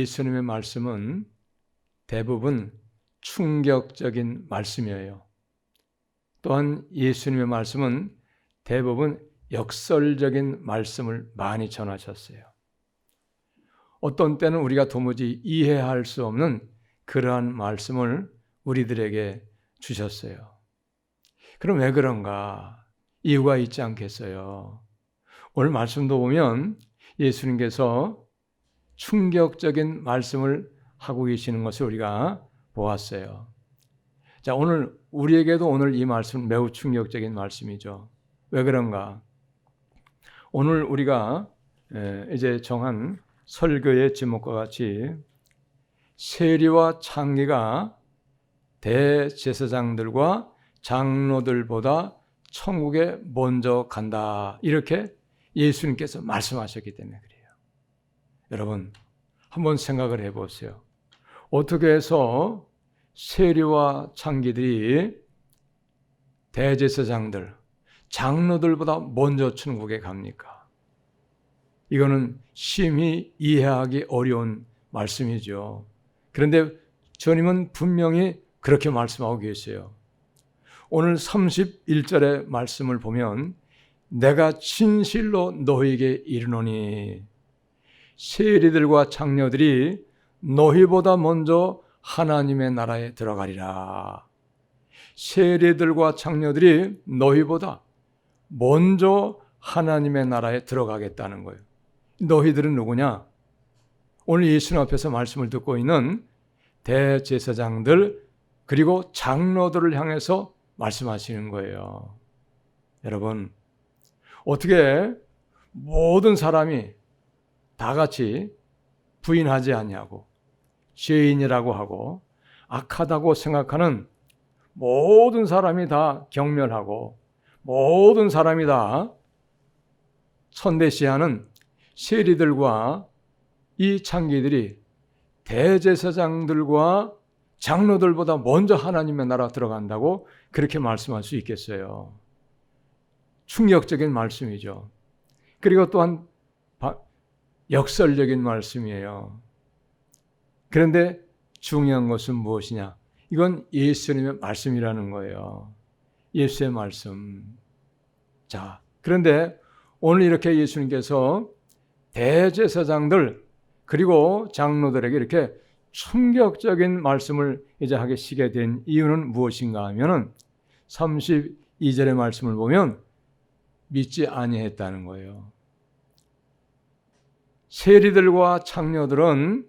예수님의 말씀은 대부분 충격적인 말씀이에요. 또한 예수님의 말씀은 대부분 역설적인 말씀을 많이 전하셨어요. 어떤 때는 우리가 도무지 이해할 수 없는 그러한 말씀을 우리들에게 주셨어요. 그럼 왜 그런가? 이유가 있지 않겠어요? 오늘 말씀도 보면 예수님께서 충격적인 말씀을 하고 계시는 것을 우리가 보았어요. 자, 오늘 우리에게도 오늘 이 말씀은 매우 충격적인 말씀이죠. 왜 그런가? 오늘 우리가 이제 정한 설교의 제목과 같이 세리와 창기가 대제사장들과 장로들보다 천국에 먼저 간다. 이렇게 예수님께서 말씀하셨기 때문에 그래요. 여러분, 한번 생각을 해보세요. 어떻게 해서 세리와 창기들이 대제사장들, 장로들보다 먼저 천국에 갑니까? 이거는 심히 이해하기 어려운 말씀이죠. 그런데 주님은 분명히 그렇게 말씀하고 계세요. 오늘 31절의 말씀을 보면 내가 진실로 너희에게 이르노니 세리들과 장로들이 너희보다 먼저 하나님의 나라에 들어가리라. 세리들과 장로들이 너희보다 먼저 하나님의 나라에 들어가겠다는 거예요. 너희들은 누구냐? 오늘 예수님 앞에서 말씀을 듣고 있는 대제사장들 그리고 장로들을 향해서 말씀하시는 거예요. 여러분, 어떻게 모든 사람이 다 같이 부인하지 않냐고 죄인이라고 하고 악하다고 생각하는 모든 사람이 다 경멸하고 모든 사람이 다 선대시하는 세리들과 이 창기들이 대제사장들과 장로들보다 먼저 하나님의 나라 들어간다고 그렇게 말씀할 수 있겠어요. 충격적인 말씀이죠. 그리고 또한 역설적인 말씀이에요. 그런데 중요한 것은 무엇이냐? 이건 예수님의 말씀이라는 거예요. 예수의 말씀. 자, 그런데 오늘 이렇게 예수님께서 대제사장들 그리고 장로들에게 이렇게 충격적인 말씀을 이제 하시게 된 이유는 무엇인가 하면은 32절의 말씀을 보면 믿지 아니했다는 거예요. 세리들과 창기들은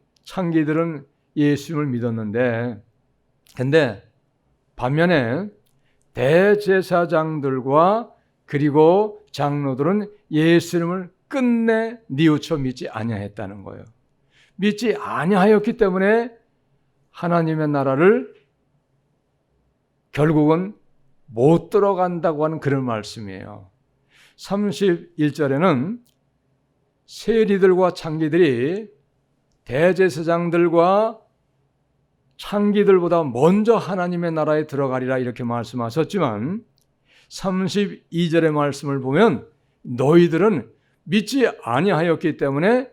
예수님을 믿었는데 근데 반면에 대제사장들과 그리고 장로들은 예수님을 끝내 뉘우쳐 믿지 아니했다는 거예요. 믿지 아니하였기 때문에 하나님의 나라를 결국은 못 들어간다고 하는 그런 말씀이에요. 31절에는 세리들과 창기들이 대제사장들과 창기들보다 먼저 하나님의 나라에 들어가리라 이렇게 말씀하셨지만 32절의 말씀을 보면 너희들은 믿지 아니하였기 때문에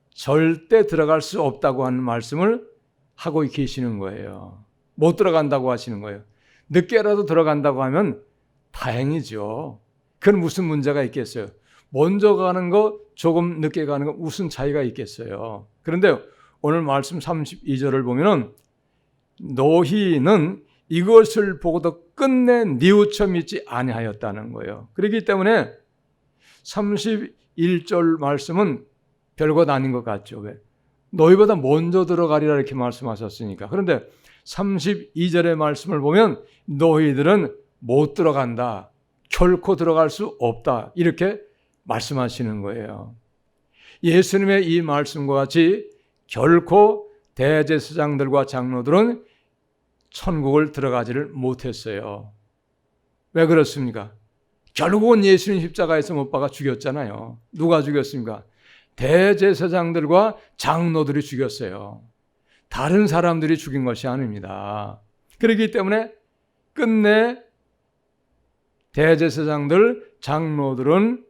절대 들어갈 수 없다고 하는 말씀을 하고 계시는 거예요. 못 들어간다고 하시는 거예요. 늦게라도 들어간다고 하면 다행이죠. 그건 무슨 문제가 있겠어요? 먼저 가는 거 조금 늦게 가는 거 무슨 차이가 있겠어요? 그런데 오늘 말씀 32절을 보면은 너희는 이것을 보고도 끝내 뉘우쳐 믿지 아니하였다는 거예요. 그렇기 때문에 31절 말씀은 별것 아닌 것 같죠. 왜? 너희보다 먼저 들어가리라 이렇게 말씀하셨으니까. 그런데 32절의 말씀을 보면 너희들은 못 들어간다. 결코 들어갈 수 없다. 이렇게 말씀하시는 거예요. 예수님의 이 말씀과 같이 결코 대제사장들과 장로들은 천국을 들어가지를 못했어요. 왜 그렇습니까? 결국은 예수님 십자가에서 못 박아 죽였잖아요. 누가 죽였습니까? 대제사장들과 장로들이 죽였어요. 다른 사람들이 죽인 것이 아닙니다. 그렇기 때문에 끝내 대제사장들, 장로들은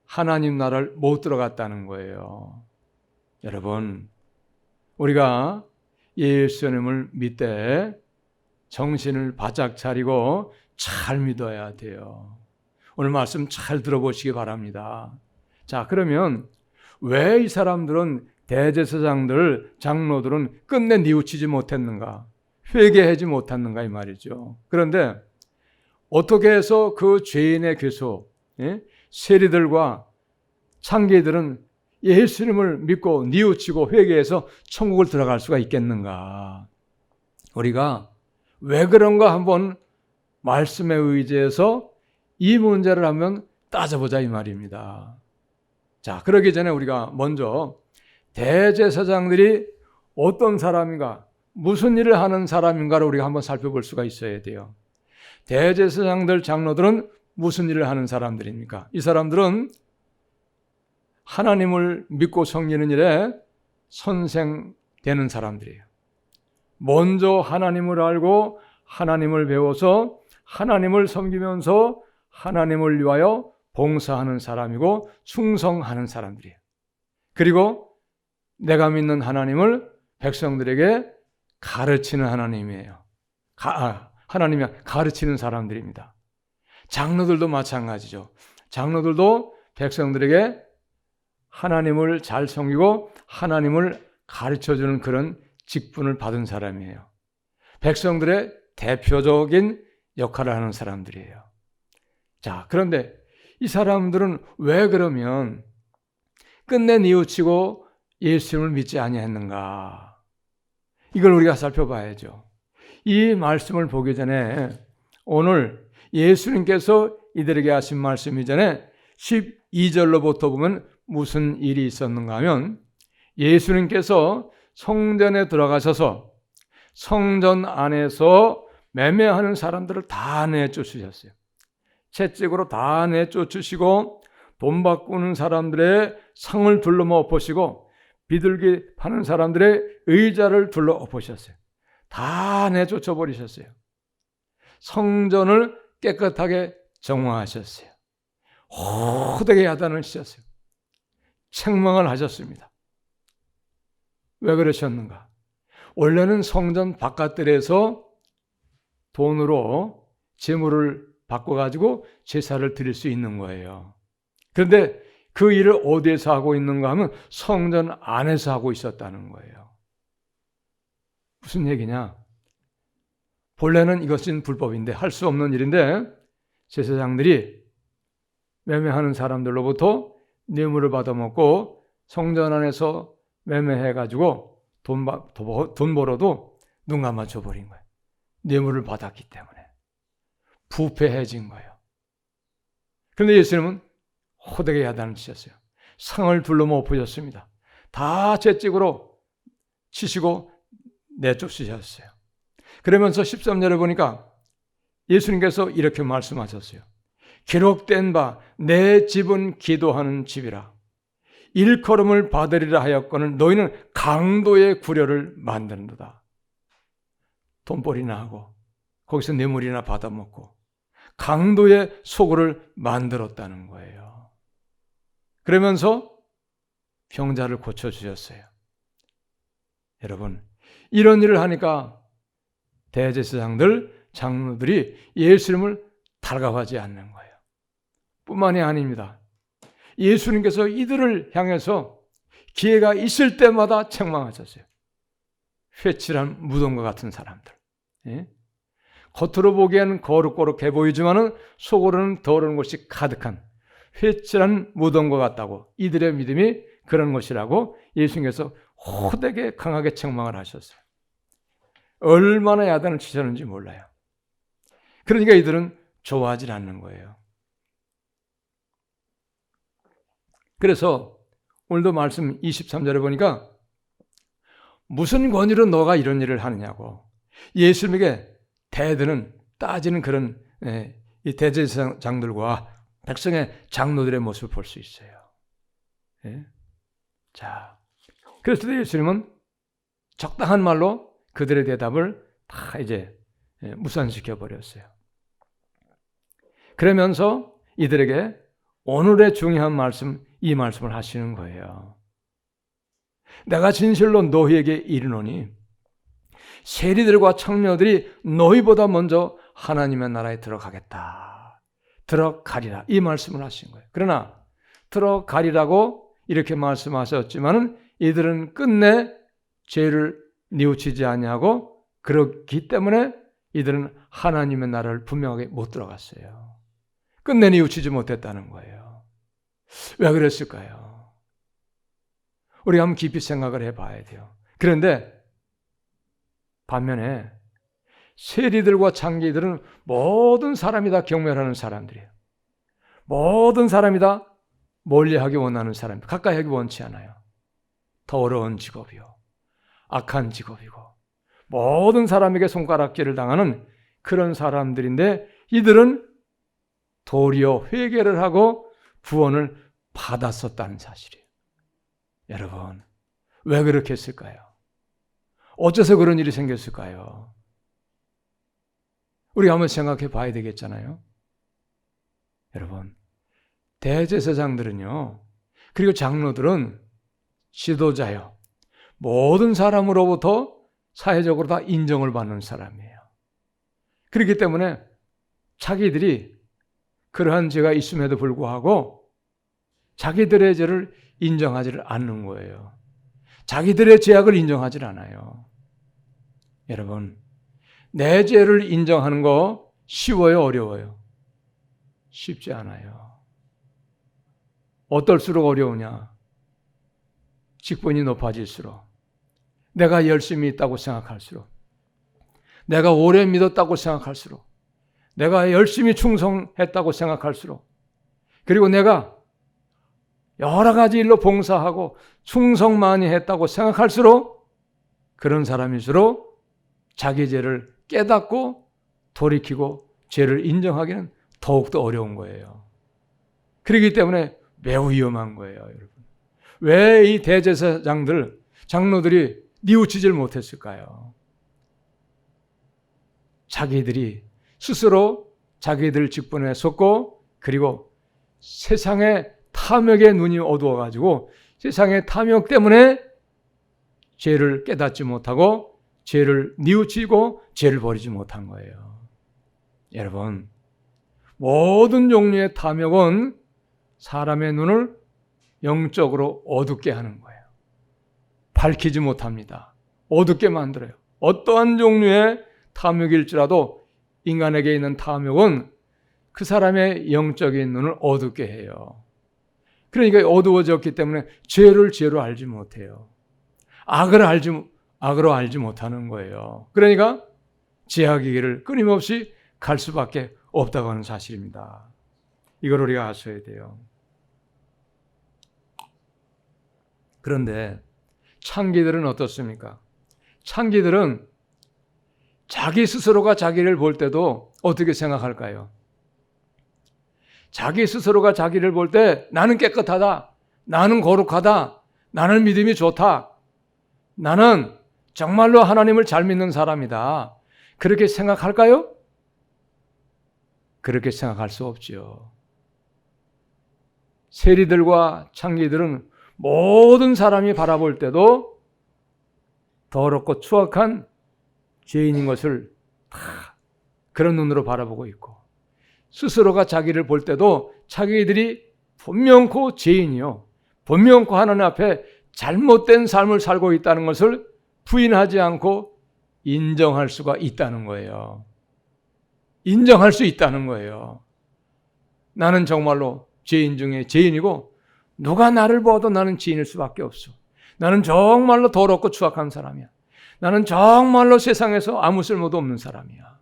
하나님 나라를 못 들어갔다는 거예요. 여러분, 우리가 예수님을 믿되 정신을 바짝 차리고 잘 믿어야 돼요. 오늘 말씀 잘 들어보시기 바랍니다. 자, 그러면 왜 이 사람들은 대제사장들, 장로들은 끝내 뉘우치지 못했는가? 회개하지 못했는가 이 말이죠. 그런데 어떻게 해서 그 죄인의 괴수, 세리들과 창기들은 예수님을 믿고 뉘우치고 회개해서 천국을 들어갈 수가 있겠는가? 우리가 왜 그런가 한번 말씀에 의지해서 이 문제를 한번 따져보자 이 말입니다. 자, 그러기 전에 우리가 먼저 대제사장들이 어떤 사람인가, 무슨 일을 하는 사람인가를 우리가 한번 살펴볼 수가 있어야 돼요. 대제사장들, 장로들은 무슨 일을 하는 사람들입니까? 이 사람들은 하나님을 믿고 섬기는 일에 선생되는 사람들이에요. 먼저 하나님을 알고 하나님을 배워서 하나님을 섬기면서 하나님을 위하여 봉사하는 사람이고 충성하는 사람들이에요. 그리고 내가 믿는 하나님을 백성들에게 가르치는 하나님이에요. 하나님이 가르치는 사람들입니다. 장로들도 마찬가지죠. 장로들도 백성들에게 하나님을 잘 섬기고 하나님을 가르쳐주는 그런 직분을 받은 사람이에요. 백성들의 대표적인 역할을 하는 사람들이에요. 자, 그런데 이 사람들은 왜 그러면 끝내 뉘우치고 예수님을 믿지 아니했는가? 이걸 우리가 살펴봐야죠. 이 말씀을 보기 전에 오늘 예수님께서 이들에게 하신 말씀 이전에 12절로부터 보면 무슨 일이 있었는가 하면 예수님께서 성전에 들어가셔서 성전 안에서 매매하는 사람들을 다 내쫓으셨어요. 채찍으로 다 내쫓으시고 돈 바꾸는 사람들의 상을 둘러 엎으시고 비둘기 파는 사람들의 의자를 둘러 엎으셨어요. 다 내쫓아 버리셨어요. 성전을 깨끗하게 정화하셨어요. 호되게 야단을 치셨어요. 책망을 하셨습니다. 왜 그러셨는가? 원래는 성전 바깥들에서 돈으로 재물을 바꿔가지고 제사를 드릴 수 있는 거예요. 그런데 그 일을 어디에서 하고 있는가 하면 성전 안에서 하고 있었다는 거예요. 무슨 얘기냐? 본래는 이것은 불법인데 할 수 없는 일인데 제사장들이 매매하는 사람들로부터 뇌물을 받아먹고 성전 안에서 매매해가지고 돈 벌어도 눈 감아줘 버린 거예요. 뇌물을 받았기 때문에. 부패해진 거예요. 그런데 예수님은 호되게 야단을 치셨어요. 상을 둘러 엎으셨습니다. 다 채찍으로 치시고 내쫓으셨어요. 그러면서 13절에 보니까 예수님께서 이렇게 말씀하셨어요. 기록된 바 내 집은 기도하는 집이라. 일컬음을 받으리라 하였거늘 너희는 강도의 구려를 만드는도다. 돈벌이나 하고 거기서 뇌물이나 받아먹고 강도의 소굴을 만들었다는 거예요. 그러면서 병자를 고쳐주셨어요. 여러분, 이런 일을 하니까 대제사장들, 장로들이 예수님을 달가워하지 않는 거예요. 뿐만이 아닙니다. 예수님께서 이들을 향해서 기회가 있을 때마다 책망하셨어요. 회칠한 무덤과 같은 사람들. 예? 겉으로 보기에는 거룩거룩해 보이지만 속으로는 더러운 것이 가득한 회칠한 무덤과 같다고, 이들의 믿음이 그런 것이라고 예수님께서 호되게 강하게 책망을 하셨어요. 얼마나 야단을 치셨는지 몰라요. 그러니까 이들은 좋아하지 않는 거예요. 그래서 오늘도 말씀 23절에 보니까 무슨 권위로 너가 이런 일을 하느냐고 예수님에게 대드는 따지는 그런 이 대제사장들과 백성의 장로들의 모습을 볼 수 있어요. 예? 자, 그래서 예수님은 적당한 말로 그들의 대답을 다 이제 무산시켜 버렸어요. 그러면서 이들에게 오늘의 중요한 말씀, 이 말씀을 하시는 거예요. 내가 진실로 너희에게 이르노니 세리들과 창녀들이 너희보다 먼저 하나님의 나라에 들어가겠다. 들어가리라. 이 말씀을 하신 거예요. 그러나 들어가리라고 이렇게 말씀하셨지만은 이들은 끝내 죄를 뉘우치지 아니하고 그렇기 때문에 이들은 하나님의 나라를 분명하게 못 들어갔어요. 끝내 뉘우치지 못했다는 거예요. 왜 그랬을까요? 우리가 한번 깊이 생각을 해봐야 돼요. 그런데 반면에 세리들과 창기들은 모든 사람이 다 경멸하는 사람들이에요. 모든 사람이 다 멀리하기 원하는 사람, 가까이 하기 원치 않아요. 더러운 직업이요, 악한 직업이고 모든 사람에게 손가락질을 당하는 그런 사람들인데 이들은 도리어 회개를 하고 구원을 받았었다는 사실이에요. 여러분, 왜 그렇게 했을까요? 어째서 그런 일이 생겼을까요? 우리가 한번 생각해 봐야 되겠잖아요. 여러분, 대제사장들은요, 그리고 장로들은 지도자요, 모든 사람으로부터 사회적으로 다 인정을 받는 사람이에요. 그렇기 때문에 자기들이 그러한 죄가 있음에도 불구하고 자기들의 죄를 인정하지를 않는 거예요. 자기들의 죄악을 인정하지 않아요. 여러분, 내 죄를 인정하는 거 쉬워요, 어려워요? 쉽지 않아요. 어떨수록 어려우냐? 직분이 높아질수록, 내가 열심히 있다고 생각할수록, 내가 오래 믿었다고 생각할수록, 내가 열심히 충성했다고 생각할수록, 그리고 내가 여러 가지 일로 봉사하고 충성 많이 했다고 생각할수록 그런 사람일수록 자기 죄를 깨닫고 돌이키고 죄를 인정하기는 더욱더 어려운 거예요. 그렇기 때문에 매우 위험한 거예요, 여러분. 왜 이 대제사장들, 장로들이 뉘우치질 못했을까요? 자기들이 스스로 자기들 직분에 섰고 그리고 세상의 탐욕의 눈이 어두워가지고 세상의 탐욕 때문에 죄를 깨닫지 못하고 죄를 뉘우치고 죄를 버리지 못한 거예요. 여러분, 모든 종류의 탐욕은 사람의 눈을 영적으로 어둡게 하는 거예요. 밝히지 못합니다. 어둡게 만들어요. 어떠한 종류의 탐욕일지라도 인간에게 있는 탐욕은 그 사람의 영적인 눈을 어둡게 해요. 그러니까 어두워졌기 때문에 죄를 죄로 알지 못해요. 악으로 알지 못하는 거예요. 그러니까 죄악의 길을 끊임없이 갈 수밖에 없다고 하는 사실입니다. 이걸 우리가 아셔야 돼요. 그런데 창기들은 어떻습니까? 창기들은 자기 스스로가 자기를 볼 때도 어떻게 생각할까요? 자기 스스로가 자기를 볼 때 나는 깨끗하다, 나는 거룩하다, 나는 믿음이 좋다, 나는 정말로 하나님을 잘 믿는 사람이다, 그렇게 생각할까요? 그렇게 생각할 수 없지요. 세리들과 창기들은 모든 사람이 바라볼 때도 더럽고 추악한 죄인인 것을 다 그런 눈으로 바라보고 있고, 스스로가 자기를 볼 때도 자기들이 분명코 죄인이요, 분명코 하나님 앞에 잘못된 삶을 살고 있다는 것을 부인하지 않고 인정할 수가 있다는 거예요. 인정할 수 있다는 거예요. 나는 정말로 죄인 중에 죄인이고 누가 나를 봐도 나는 죄인일 수밖에 없어. 나는 정말로 더럽고 추악한 사람이야. 나는 정말로 세상에서 아무 쓸모도 없는 사람이야.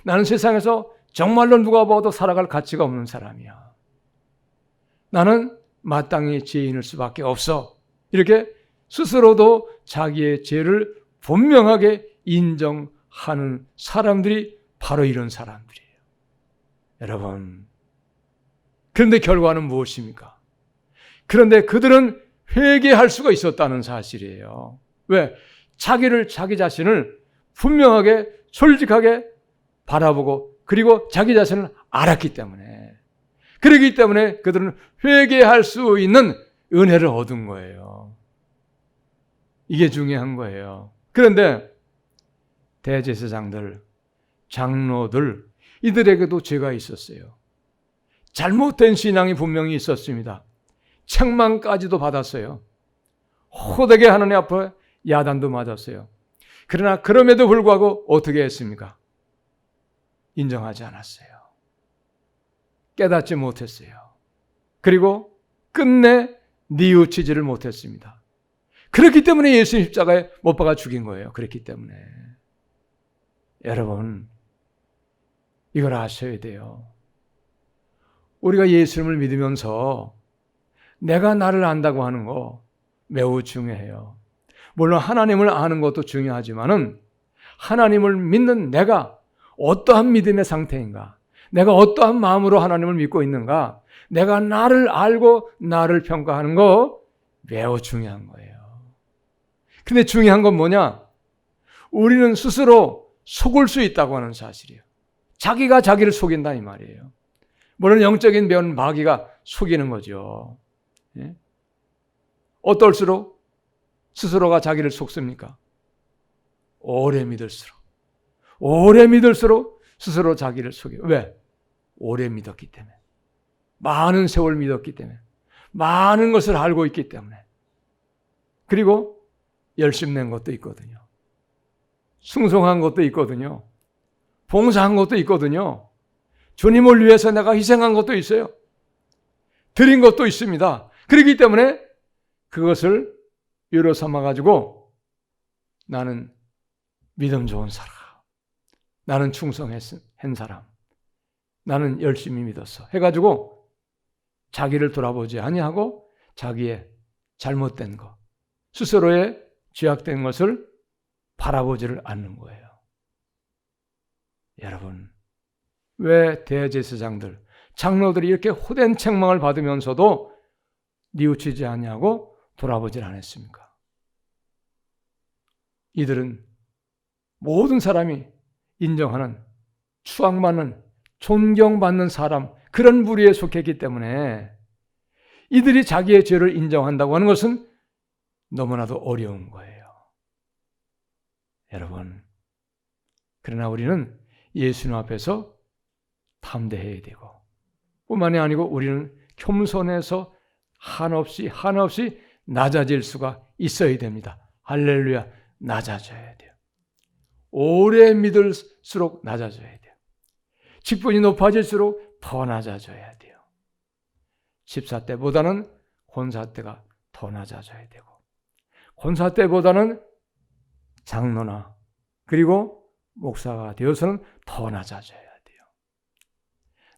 나는 세상에서 정말로 누가 봐도 살아갈 가치가 없는 사람이야. 나는 마땅히 죄인일 수밖에 없어. 이렇게 스스로도 자기의 죄를 분명하게 인정하는 사람들이 바로 이런 사람들이에요. 여러분, 그런데 결과는 무엇입니까? 그런데 그들은 회개할 수가 있었다는 사실이에요. 왜? 자기 자신을 분명하게 솔직하게 바라보고 그리고 자기 자신을 알았기 때문에, 그렇기 때문에 그들은 회개할 수 있는 은혜를 얻은 거예요. 이게 중요한 거예요. 그런데 대제사장들, 장로들, 이들에게도 죄가 있었어요. 잘못된 신앙이 분명히 있었습니다. 책망까지도 받았어요. 호되게 하나님 앞에 야단도 맞았어요. 그러나 그럼에도 불구하고 어떻게 했습니까? 인정하지 않았어요. 깨닫지 못했어요. 그리고 끝내 뉘우치지를 못했습니다. 그렇기 때문에 예수 십자가에 못 박아 죽인 거예요. 그렇기 때문에. 여러분, 이걸 아셔야 돼요. 우리가 예수님을 믿으면서 내가 나를 안다고 하는 거 매우 중요해요. 물론 하나님을 아는 것도 중요하지만은 하나님을 믿는 내가 어떠한 믿음의 상태인가? 내가 어떠한 마음으로 하나님을 믿고 있는가? 내가 나를 알고 나를 평가하는 거 매우 중요한 거예요. 근데 중요한 건 뭐냐? 우리는 스스로 속을 수 있다고 하는 사실이에요. 자기가 자기를 속인다 이 말이에요. 물론 영적인 배운 마귀가 속이는 거죠. 예? 어떨수록 스스로가 자기를 속습니까? 오래 믿을수록 스스로 자기를 속여요. 왜? 오래 믿었기 때문에. 많은 세월 믿었기 때문에. 많은 것을 알고 있기 때문에. 그리고 열심낸 것도 있거든요. 충성한 것도 있거든요. 봉사한 것도 있거든요. 주님을 위해서 내가 희생한 것도 있어요. 드린 것도 있습니다. 그렇기 때문에 그것을 유로 삼아가지고 나는 믿음 좋은 사람, 나는 충성한 사람, 나는 열심히 믿었어 해가지고 자기를 돌아보지 아니하고 자기의 잘못된 것, 스스로의 죄악된 것을 바라보지를 않는 거예요. 여러분, 왜 대제사장들, 장로들이 이렇게 호된 책망을 받으면서도 뉘우치지 않냐고 돌아보질 않았습니까? 이들은 모든 사람이 인정하는, 추앙받는, 존경받는 사람, 그런 부류에 속했기 때문에 이들이 자기의 죄를 인정한다고 하는 것은 너무나도 어려운 거예요. 여러분, 그러나 우리는 예수님 앞에서 담대해야 되고 뿐만이 아니고 우리는 겸손해서 한없이 낮아질 수가 있어야 됩니다. 할렐루야, 낮아져야 돼요. 오래 믿을수록 낮아져야 돼요. 직분이 높아질수록 더 낮아져야 돼요. 집사 때보다는 권사 때가 더 낮아져야 되고 권사 때보다는 장로나 그리고 목사가 되어서는 더 낮아져야 돼요.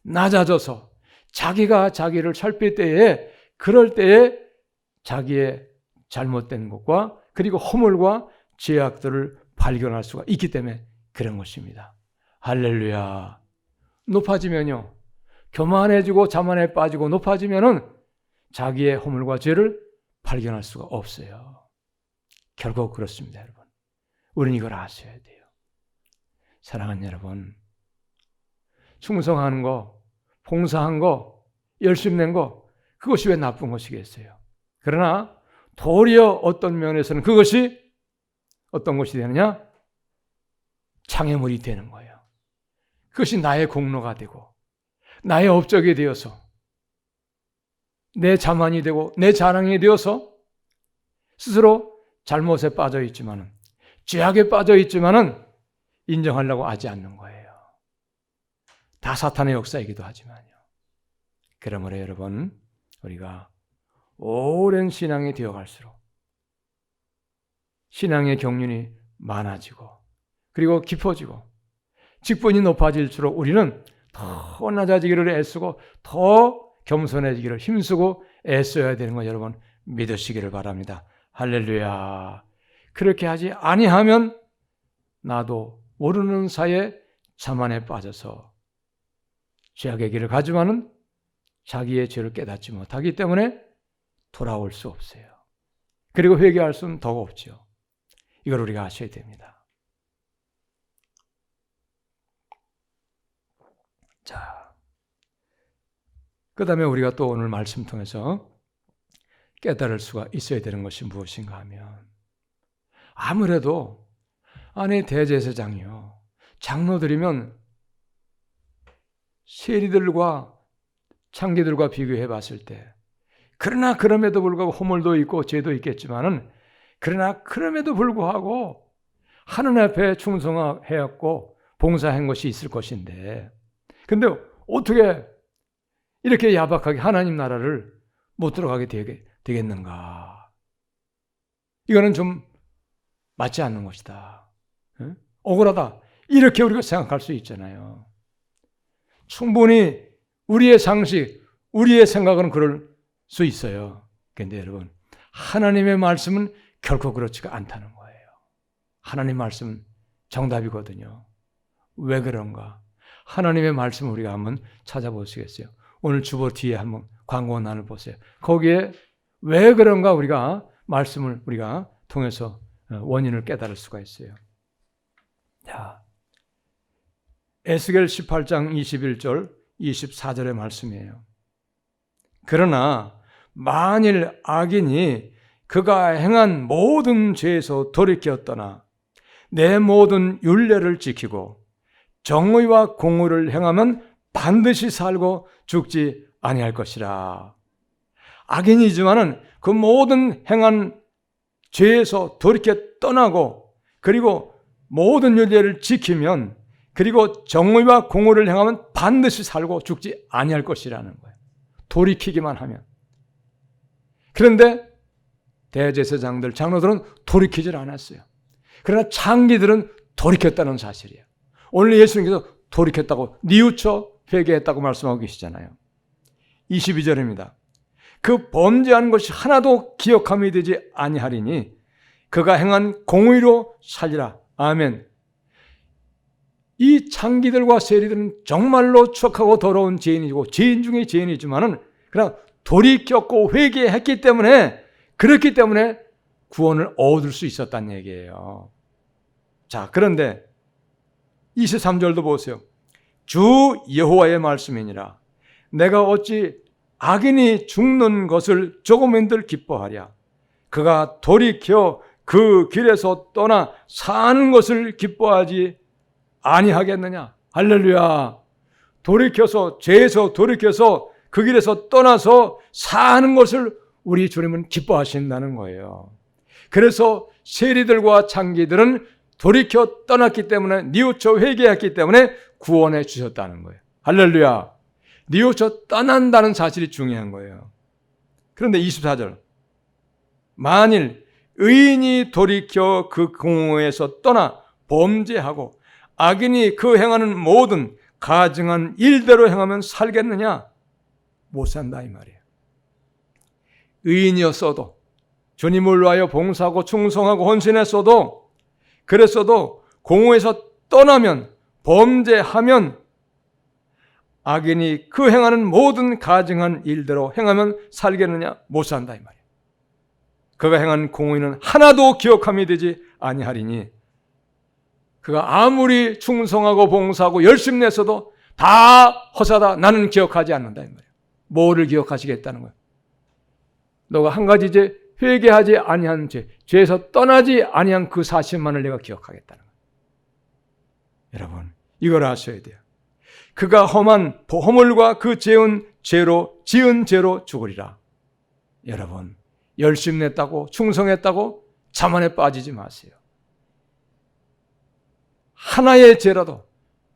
낮아져서 자기가 자기를 살필 때에 그럴 때에 자기의 잘못된 것과 그리고 허물과 죄악들을 발견할 수가 있기 때문에 그런 것입니다. 할렐루야. 높아지면요. 교만해지고 자만에 빠지고 높아지면은 자기의 허물과 죄를 발견할 수가 없어요. 결국 그렇습니다, 여러분. 우리는 이걸 아셔야 돼요. 사랑하는 여러분, 충성하는 거, 봉사한 거, 열심 낸 거, 그것이 왜 나쁜 것이겠어요? 그러나 도리어 어떤 면에서는 그것이 어떤 것이 되느냐? 장애물이 되는 거예요. 그것이 나의 공로가 되고 나의 업적이 되어서 내 자만이 되고 내 자랑이 되어서 스스로 잘못에 빠져 있지만은 죄악에 빠져 있지만은 인정하려고 하지 않는 거예요. 다 사탄의 역사이기도 하지만요. 그러므로 여러분, 우리가 오랜 신앙이 되어갈수록 신앙의 경륜이 많아지고 그리고 깊어지고 직분이 높아질수록 우리는 더 낮아지기를 애쓰고 더 겸손해지기를 힘쓰고 애써야 되는 거 여러분 믿으시기를 바랍니다. 할렐루야. 그렇게 하지 아니하면 나도 모르는 사이에 자만에 빠져서 죄악의 길을 가지만은 자기의 죄를 깨닫지 못하기 때문에 돌아올 수 없어요. 그리고 회개할 수는 더욱 없죠. 이걸 우리가 아셔야 됩니다. 자, 그 다음에 우리가 또 오늘 말씀 통해서 깨달을 수가 있어야 되는 것이 무엇인가 하면 아무래도 아니 대제사장이요, 장로들이면 세리들과 창기들과 비교해 봤을 때, 그러나 그럼에도 불구하고 허물도 있고 죄도 있겠지만은, 그러나 그럼에도 불구하고 하나님 앞에 충성하였고 봉사한 것이 있을 것인데, 근데 어떻게 이렇게 야박하게 하나님 나라를 못 들어가게 되겠는가? 이거는 좀 맞지 않는 것이다. 억울하다. 이렇게 우리가 생각할 수 있잖아요. 충분히 우리의 상식, 우리의 생각은 그럴 수 있어요. 그런데 여러분, 하나님의 말씀은 결코 그렇지가 않다는 거예요. 하나님 말씀은 정답이거든요. 왜 그런가? 하나님의 말씀 우리가 한번 찾아보시겠어요? 오늘 주보 뒤에 한번 광고 나눠 보세요. 거기에 왜 그런가 우리가 말씀을 우리가 통해서 원인을 깨달을 수가 있어요. 자, 에스겔 18장 21절 24절의 말씀이에요. 그러나 만일 악인이 그가 행한 모든 죄에서 돌이켜 떠나 내 모든 율례를 지키고 정의와 공의를 행하면 반드시 살고 죽지 아니할 것이라. 악인이지만은 그 모든 행한 죄에서 돌이켜 떠나고, 그리고 모든 율례를 지키면, 그리고 정의와 공의를 행하면 반드시 살고 죽지 아니할 것이라는 거예요. 돌이키기만 하면. 그런데 대제사장들, 장로들은 돌이키질 않았어요. 그러나 창기들은 돌이켰다는 사실이에요. 오늘 예수님께서 돌이켰다고, 뉘우쳐 회개했다고 말씀하고 계시잖아요. 22절입니다. 그 범죄한 것이 하나도 기억함이 되지 아니하리니 그가 행한 공의로 살리라. 아멘. 이 창기들과 세리들은 정말로 추악하고 더러운 죄인이고 죄인 중에 죄인이지만은 그냥 돌이켰고 회개했기 때문에, 그렇기 때문에 구원을 얻을 수 있었다는 얘기예요. 자, 그런데 23절도 보세요. 주 여호와의 말씀이니라. 내가 어찌 악인이 죽는 것을 조금인들 기뻐하랴. 그가 돌이켜 그 길에서 떠나 사는 것을 기뻐하지 아니하겠느냐. 할렐루야. 돌이켜서, 죄에서 돌이켜서 그 길에서 떠나서 사는 것을 우리 주님은 기뻐하신다는 거예요. 그래서 세리들과 창기들은 돌이켜 떠났기 때문에, 뉘우쳐 회개했기 때문에 구원해 주셨다는 거예요. 할렐루야. 뉘우쳐 떠난다는 사실이 중요한 거예요. 그런데 24절. 만일 의인이 돌이켜 그 공의에서 떠나 범죄하고 악인이 그 행하는 모든 가증한 일대로 행하면 살겠느냐? 못 산다 이 말이에요. 의인이었어도, 주님을 위하여 봉사하고 충성하고 헌신했어도, 그랬어도 공의에서 떠나면, 범죄하면, 악인이 그 행하는 모든 가증한 일대로 행하면 살겠느냐? 못 산다 이 말이에요. 그가 행한 공의는 하나도 기억함이 되지 아니하리니 그가 아무리 충성하고 봉사하고 열심히 냈어도 다 허사다. 나는 기억하지 않는다 이 말이에요. 뭐를 기억하시겠다는 거예요? 너가 한 가지 이제 회개하지 아니한 죄, 죄에서 떠나지 아니한 그 사실만을 내가 기억하겠다는 거예요. 여러분, 이걸 아셔야 돼요. 그가 험한 허물과 그 지은 죄로 죽으리라. 여러분, 열심히 냈다고, 충성했다고 자만에 빠지지 마세요. 하나의 죄라도,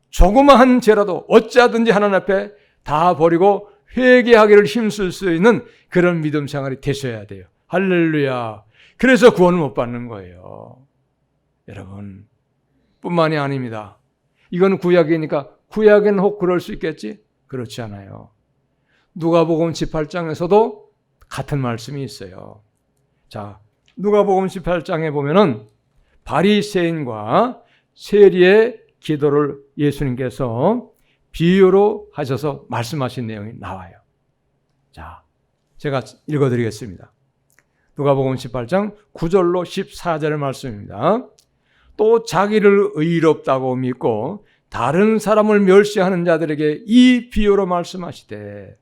조그마한 죄라도 어찌하든지 하나님 앞에 다 버리고 회개하기를 힘쓸 수 있는 그런 믿음 생활이 되셔야 돼요. 할렐루야. 그래서 구원을 못 받는 거예요. 여러분, 뿐만이 아닙니다. 이건 구약이니까 구약에는 혹 그럴 수 있겠지? 그렇지 않아요. 누가복음 18장에서도 같은 말씀이 있어요. 자, 누가복음 18장에 보면은 바리새인과 세리의 기도를 예수님께서 비유로 하셔서 말씀하신 내용이 나와요. 자, 제가 읽어드리겠습니다. 누가복음 18장 9절로 14절의 말씀입니다. 또 자기를 의롭다고 믿고 다른 사람을 멸시하는 자들에게 이 비유로 말씀하시되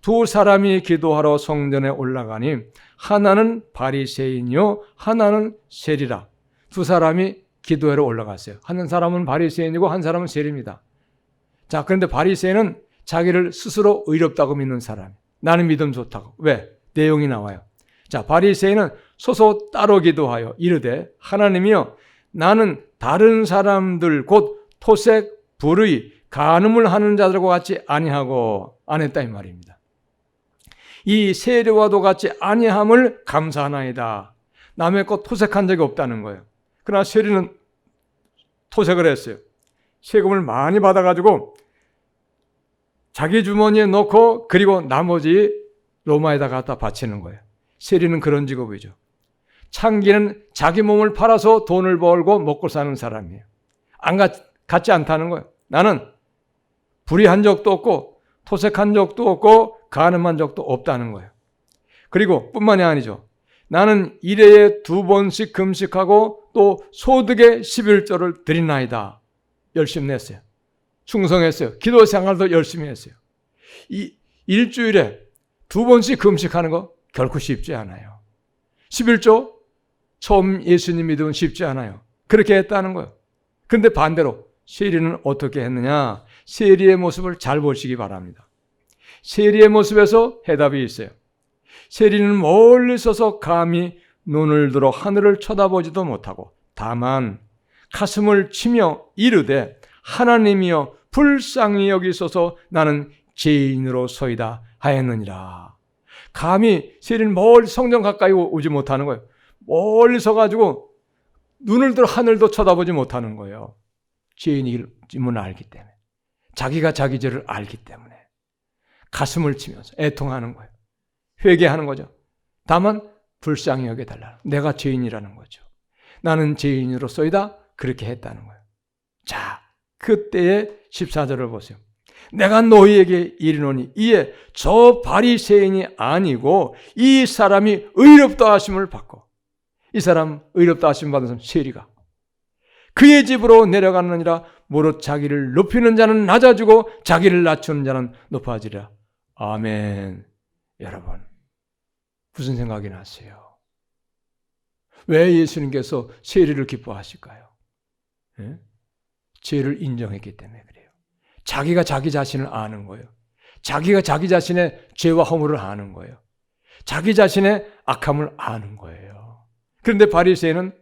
두 사람이 기도하러 성전에 올라가니 하나는 바리새인이요 하나는 세리라. 두 사람이 기도회로 올라갔어요. 한 사람은 바리새인이고 한 사람은 세리입니다. 자, 그런데 바리새인은 자기를 스스로 의롭다고 믿는 사람. 나는 믿음 좋다고. 왜? 내용이 나와요. 자, 바리새인은 소소 따로 기도하여 이르되 하나님이여 나는 다른 사람들 곧 토색, 불의, 간음을 하는 자들과 같이 아니하고 안 했다 이 말입니다. 이 세리와도 같이 아니함을 감사하나이다. 남의 것 토색한 적이 없다는 거예요. 그러나 세리는 토색을 했어요. 세금을 많이 받아가지고 자기 주머니에 넣고 그리고 나머지 로마에다 갖다 바치는 거예요. 세리는 그런 직업이죠. 창기는 자기 몸을 팔아서 돈을 벌고 먹고 사는 사람이에요. 같지 않다는 거예요. 나는 불의한 적도 없고 토색한 적도 없고 간음한 적도 없다는 거예요. 그리고 뿐만이 아니죠. 나는 일회에 2번씩 금식하고 또 소득의 11조를 드리나이다. 열심히 냈어요. 충성했어요. 기도 생활도 열심히 했어요. 이 일주일에 2번씩 금식하는 거 결코 쉽지 않아요. 11조 처음 예수님 믿으면 쉽지 않아요. 그렇게 했다는 거예요. 그런데 반대로 세리는 어떻게 했느냐? 세리의 모습을 잘 보시기 바랍니다. 세리의 모습에서 해답이 있어요. 세리는 멀리 서서 감히 눈을 들어 하늘을 쳐다보지도 못하고 다만 가슴을 치며 이르되 하나님이여 불쌍히 여기소서 나는 죄인으로 소이다 하였느니라. 감히 세리는 멀리 성전 가까이 오지 못하는 거예요. 멀리 서가지고 눈을 들어 하늘도 쳐다보지 못하는 거예요. 죄인임을 알기 때문에. 자기가 자기 죄를 알기 때문에. 가슴을 치면서 애통하는 거예요. 회개하는 거죠. 다만 불쌍히 여겨달라. 내가 죄인이라는 거죠. 나는 죄인으로서이다. 그렇게 했다는 거예요. 자, 그때의 14절을 보세요. 내가 너희에게 이르노니 이에 저 바리새인이 아니고 이 사람이 의롭다 하심을 받고 이 사람 의롭다 하심 받은 사람 세리가 그의 집으로 내려가느니라. 무릇 자기를 높이는 자는 낮아지고 자기를 낮추는 자는 높아지리라. 아멘. 여러분 무슨 생각이 나세요? 왜 예수님께서 세리를 기뻐하실까요? 예? 죄를 인정했기 때문에 그래요. 자기가 자기 자신을 아는 거예요. 자기가 자기 자신의 죄와 허물을 아는 거예요. 자기 자신의 악함을 아는 거예요. 그런데 바리새인은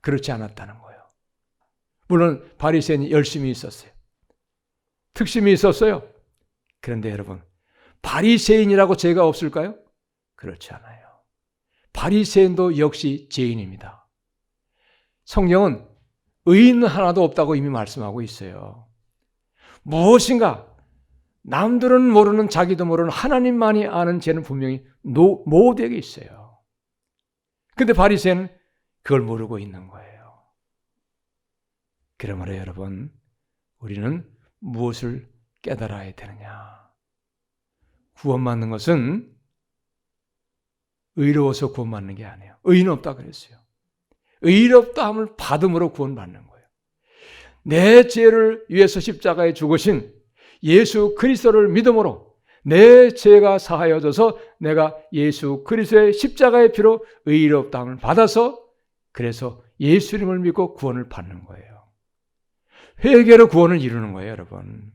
그렇지 않았다는 거예요. 물론 바리새인이 열심히 있었어요. 특심이 있었어요. 그런데 여러분 바리새인이라고 죄가 없을까요? 그렇지 않아요. 바리새인도 역시 죄인입니다. 성경은 의인 하나도 없다고 이미 말씀하고 있어요. 무엇인가 남들은 모르는 자기도 모르는 하나님만이 아는 죄는 분명히 모두에게 있어요. 그런데 바리새인은 그걸 모르고 있는 거예요. 그러므로 여러분 우리는 무엇을 깨달아야 되느냐? 구원받는 것은 의로워서 구원받는 게 아니에요. 의인 없다 그랬어요. 의롭다함을 받음으로 구원받는 거예요. 내 죄를 위해서 십자가에 죽으신 예수 그리스도를 믿음으로 내 죄가 사하여져서 내가 예수 그리스도의 십자가의 피로 의롭다함을 받아서 그래서 예수님을 믿고 구원을 받는 거예요. 회개로 구원을 이루는 거예요, 여러분.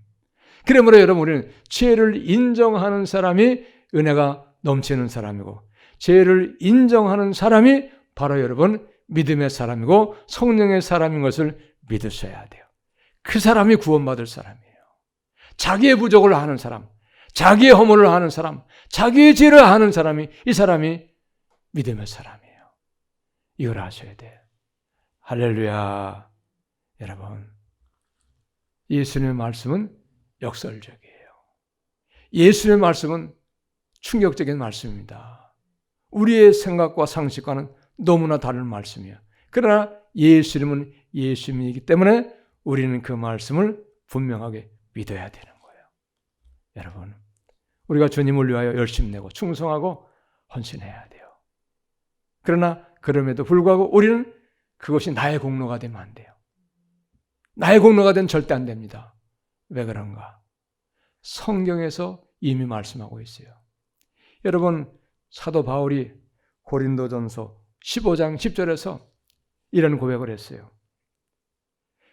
그러므로 여러분 우리는 죄를 인정하는 사람이 은혜가 넘치는 사람이고 죄를 인정하는 사람이 바로 여러분 믿음의 사람이고 성령의 사람인 것을 믿으셔야 돼요. 그 사람이 구원받을 사람이에요. 자기의 부족을 아는 사람, 자기의 허물을 아는 사람, 자기의 죄를 아는 사람이 이 사람이 믿음의 사람이에요. 이걸 아셔야 돼요. 할렐루야. 여러분 예수님의 말씀은 역설적이에요. 예수님의 말씀은 충격적인 말씀입니다. 우리의 생각과 상식과는 너무나 다른 말씀이에요. 그러나 예수님은 예수님이기 때문에 우리는 그 말씀을 분명하게 믿어야 되는 거예요. 여러분, 우리가 주님을 위하여 열심히 내고 충성하고 헌신해야 돼요. 그러나 그럼에도 불구하고 우리는 그것이 나의 공로가 되면 안 돼요. 나의 공로가 되면 절대 안 됩니다. 왜 그런가? 성경에서 이미 말씀하고 있어요. 여러분, 사도 바울이 고린도전서 15장 10절에서 이런 고백을 했어요.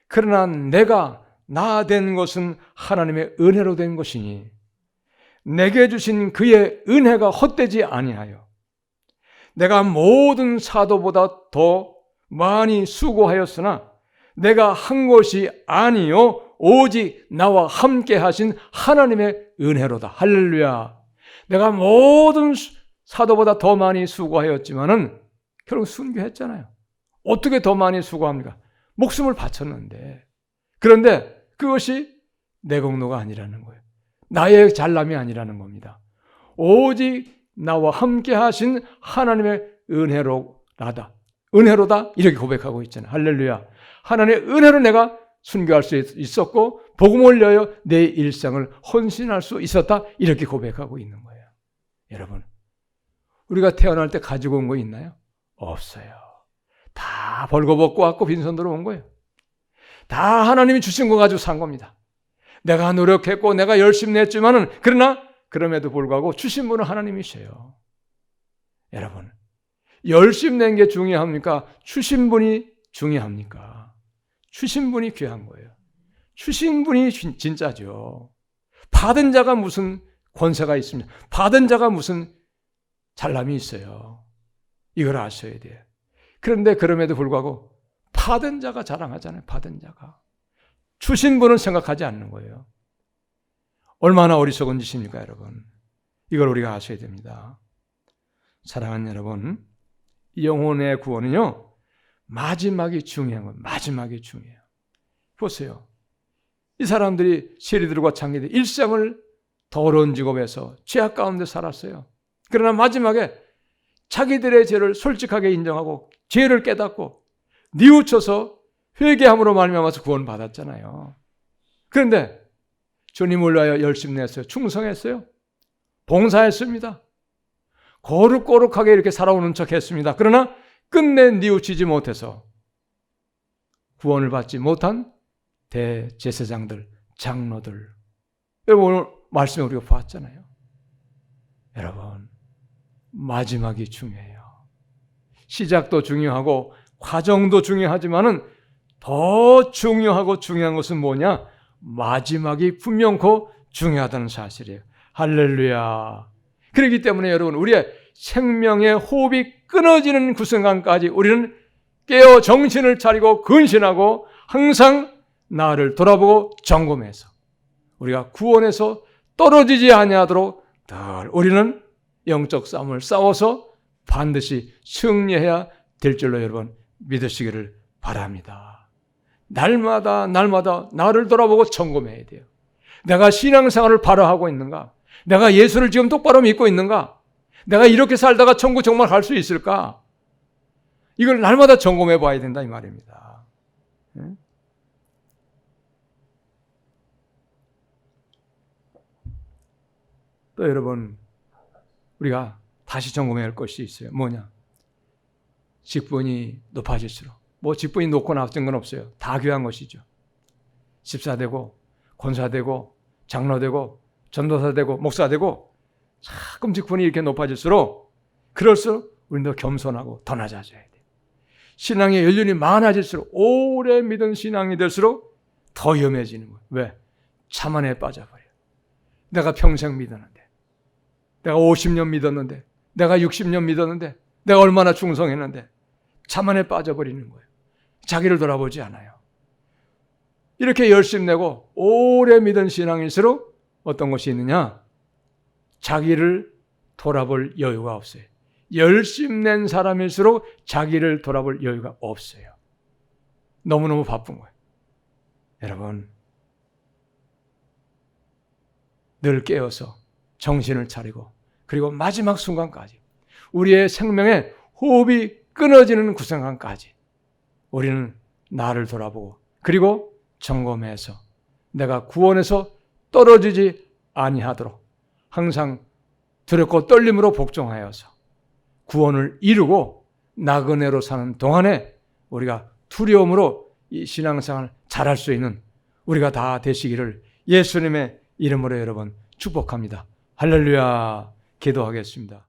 그러나 내가 나 된 것은 하나님의 은혜로 된 것이니 내게 주신 그의 은혜가 헛되지 아니하여 내가 모든 사도보다 더 많이 수고하였으나 내가 한 것이 아니요 오직 나와 함께 하신 하나님의 은혜로다. 할렐루야. 내가 모든 사도보다 더 많이 수고하였지만은 결국 순교했잖아요. 어떻게 더 많이 수고합니까? 목숨을 바쳤는데. 그런데 그것이 내 공로가 아니라는 거예요. 나의 잘남이 아니라는 겁니다. 오직 나와 함께 하신 하나님의 은혜로다. 은혜로다 이렇게 고백하고 있잖아요. 할렐루야. 하나님의 은혜로 내가 순교할 수 있었고 복음을 위하여 내 일생을 헌신할 수 있었다 이렇게 고백하고 있는 거예요. 여러분, 우리가 태어날 때 가지고 온 거 있나요? 없어요. 다 벌거벗고 왔고 빈손으로 온 거예요. 다 하나님이 주신 거 가지고 산 겁니다. 내가 노력했고 내가 열심히 냈지만은 그러나 그럼에도 불구하고 주신 분은 하나님이셔요. 여러분, 열심히 낸 게 중요합니까? 주신 분이 중요합니까? 주신 분이 귀한 거예요. 주신 분이 진짜죠. 받은 자가 무슨 권세가 있습니까? 받은 자가 무슨 잘남이 있어요. 이걸 아셔야 돼요. 그런데 그럼에도 불구하고 받은 자가 자랑하잖아요. 받은 자가. 주신 분은 생각하지 않는 거예요. 얼마나 어리석은 짓입니까, 여러분? 이걸 우리가 아셔야 됩니다. 사랑하는 여러분, 영혼의 구원은요, 마지막이 중요한 거예요. 마지막이 중요해요. 보세요. 이 사람들이 세리들과 창기들 일생을 더러운 직업에서 죄악 가운데 살았어요. 그러나 마지막에 자기들의 죄를 솔직하게 인정하고 죄를 깨닫고 뉘우쳐서 회개함으로 말미암아서 구원받았잖아요. 그런데 주님을 위하여 열심히 냈어요. 충성했어요. 봉사했습니다. 거룩거룩하게 이렇게 살아오는 척했습니다. 그러나 끝내 뉘우치지 못해서 구원을 받지 못한 대제사장들, 장로들. 오늘 말씀에 우리가 봤잖아요. 여러분, 마지막이 중요해요. 시작도 중요하고 과정도 중요하지만은 더 중요하고 중요한 것은 뭐냐? 마지막이 분명코 중요하다는 사실이에요. 할렐루야. 그렇기 때문에 여러분, 우리의 생명의 호흡이 끊어지는 그 순간까지 우리는 깨어 정신을 차리고 근신하고 항상 나를 돌아보고 점검해서 우리가 구원에서 떨어지지 아니하도록 늘 우리는 영적 싸움을 싸워서 반드시 승리해야 될 줄로 여러분 믿으시기를 바랍니다. 날마다 나를 돌아보고 점검해야 돼요. 내가 신앙생활을 바로 하고 있는가? 내가 예수를 지금 똑바로 믿고 있는가? 내가 이렇게 살다가 천국 정말 갈 수 있을까? 이걸 날마다 점검해 봐야 된다 이 말입니다. 또 여러분, 우리가 다시 점검해야 할 것이 있어요. 뭐냐? 직분이 높아질수록, 직분이 높고 낮은 건 없어요. 다 귀한 것이죠. 집사되고 권사되고 장로되고 전도사되고 목사되고 자꾸 직분이 이렇게 높아질수록 그럴수록 우리는 더 겸손하고 더 낮아져야 돼요. 신앙의 연륜이 많아질수록 오래 믿은 신앙이 될수록 더 위험해지는 거예요. 왜? 자만에 빠져버려요. 내가 평생 믿었는데, 내가 50년 믿었는데, 내가 60년 믿었는데, 내가 얼마나 충성했는데 자만에 빠져버리는 거예요. 자기를 돌아보지 않아요. 이렇게 열심 내고 오래 믿은 신앙일수록 어떤 것이 있느냐? 자기를 돌아볼 여유가 없어요. 열심 낸 사람일수록 자기를 돌아볼 여유가 없어요. 너무너무 바쁜 거예요. 여러분, 늘 깨어서 정신을 차리고 그리고 마지막 순간까지 우리의 생명의 호흡이 끊어지는 그 순간까지 우리는 나를 돌아보고 그리고 점검해서 내가 구원에서 떨어지지 아니하도록 항상 두렵고 떨림으로 복종하여서 구원을 이루고 나그네로 사는 동안에 우리가 두려움으로 이 신앙생활을 잘할 수 있는 우리가 다 되시기를 예수님의 이름으로 여러분 축복합니다. 할렐루야. 기도하겠습니다.